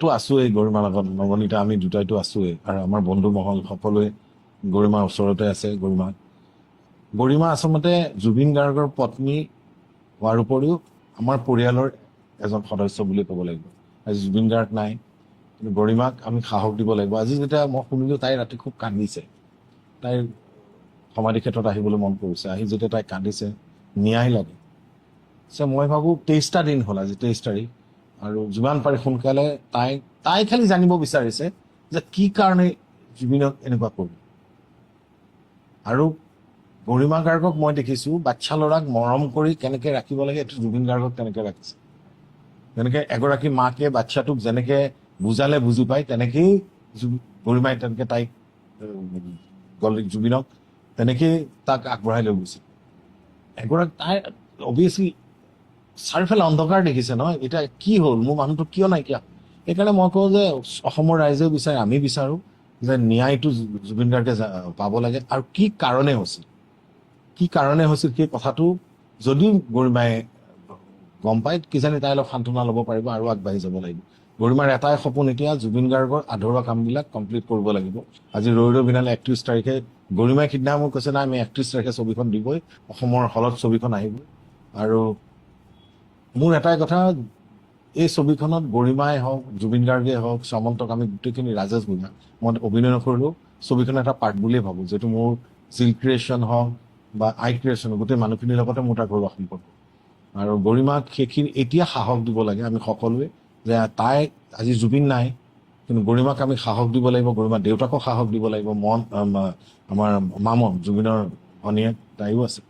তো আছোৱেই গৰিমাৰ লগত, নৱনীতা আমি দুটাইতো আছোৱেই, আৰু আমাৰ বন্ধু মহল সকলোৱে গৰিমাৰ ওচৰতে আছে। গৰিমা আচলতে জুবিন গাৰ্গৰ পত্নী হোৱাৰ উপৰিও আমাৰ পৰিয়ালৰ এজন সদস্য বুলি ক'ব লাগিব। আজি জুবিন গাৰ্গ নাই, কিন্তু গৰিমাক আমি সাহস দিব লাগিব। আজি যেতিয়া মই শুনিলোঁ তাই ৰাতি খুব কান্দিছে, তাইৰ সমাধি ক্ষেত্ৰত আহিবলৈ মন কৰিছে, আহি যেতিয়া তাই কান্দিছে, ন্যায় লাগে। মই ভাবোঁ 23টা দিন হ'ল, আজি 23 তাৰিখ, আৰু যিমান পাৰি সোনকালে তাই খালি জানিব বিচাৰিছে যে কি কাৰণে জুবিনক এনেকুৱা কৰিল। আৰু গৰিমা গাৰ্গক মই দেখিছোঁ বাচ্ছা ল'ৰাক মৰম কৰি কেনেকৈ ৰাখিব লাগে, এইটো জুবিন গাৰ্গক তেনেকৈ ৰাখিছে। যেনেকৈ এগৰাকী মাকে বাচ্ছাটোক যেনেকৈ বুজালে বুজি পায়, তেনেকেই গৰিমাই তেনেকৈ তাইক জুবিনক তেনেকেই তাক আগবঢ়াই লৈ গৈছিল। তাই অভিয়াছলি চাৰিওফালে অন্ধকাৰ দেখিছে নহয়, এতিয়া কি হ'ল, মোৰ মানুহটো কিয় নাইকিয়া। সেইকাৰণে মই কওঁ যে অসমৰ ৰাইজেও বিচাৰে, আমি বিচাৰোঁ যে ন্যায়টো জুবিন গাৰ্গে পাব লাগে। আৰু কি কাৰণে হৈছিল সেই কথাটো যদি গৰিমাই গম পায়, কিজানি তাই অলপ সান্তনা ল'ব পাৰিব আৰু আগবাঢ়ি যাব লাগিব। গৰিমাৰ এটাই সপোন, এতিয়া জুবিন গাৰ্গৰ আধৰুৱা কামবিলাক কমপ্লিট কৰিব লাগিব। আজি ৰৈ ৰৈ বিনালে 31 তাৰিখে, গৰিমাই সিদিনা মোক কৈছে না আমি 31 তাৰিখে ছবিখন দিবই, অসমৰ হলত ছবিখন আহিবই। আৰু মোৰ এটাই কথা, এই ছবিখনত গৰিমাই হওক, জুবিন গাৰ্গে হওক, সামন্তক আমি গোটেইখিনি, ৰাজেশ ভূঞা, মই অভিনয় নকৰিলেও ছবিখন এটা পাৰ্ট বুলিয়ে ভাবোঁ, যিহেতু মোৰ জিল ক্ৰিয়েশ্যন হওক বা আই ক্ৰিয়েশ্যন, গোটেই মানুহখিনিৰ লগতে মোৰ এটা ঘৰুৱা সম্পৰ্ক। আৰু গৰিমাক সেইখিনি এতিয়া সাহস দিব লাগে আমি সকলোৱে, যে তাই আজি জুবিন নাই, কিন্তু গৰিমাক আমি সাহস দিব লাগিব, গৰিমাৰ দেউতাকক সাহস দিব লাগিব। আমাৰ মামন, জুবিনৰ ভনীয়েক, তাইও আছে।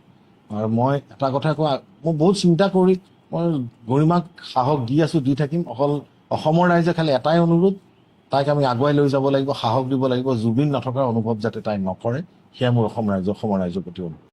আৰু মই এটা কথা কোৱা, মই বহুত চিন্তা কৰি মই গৰিমাক সাহস দি আছোঁ, দি থাকিম। অসমৰ ৰাইজে খালি এটাই অনুৰোধ, তাইক আমি আগুৱাই লৈ যাব লাগিব, সাহস দিব লাগিব। জুবিন নথকাৰ অনুভৱ যাতে তাই নকৰে, সেয়া মোৰ অসমৰ ৰাইজৰ প্ৰতি অনুৰোধ।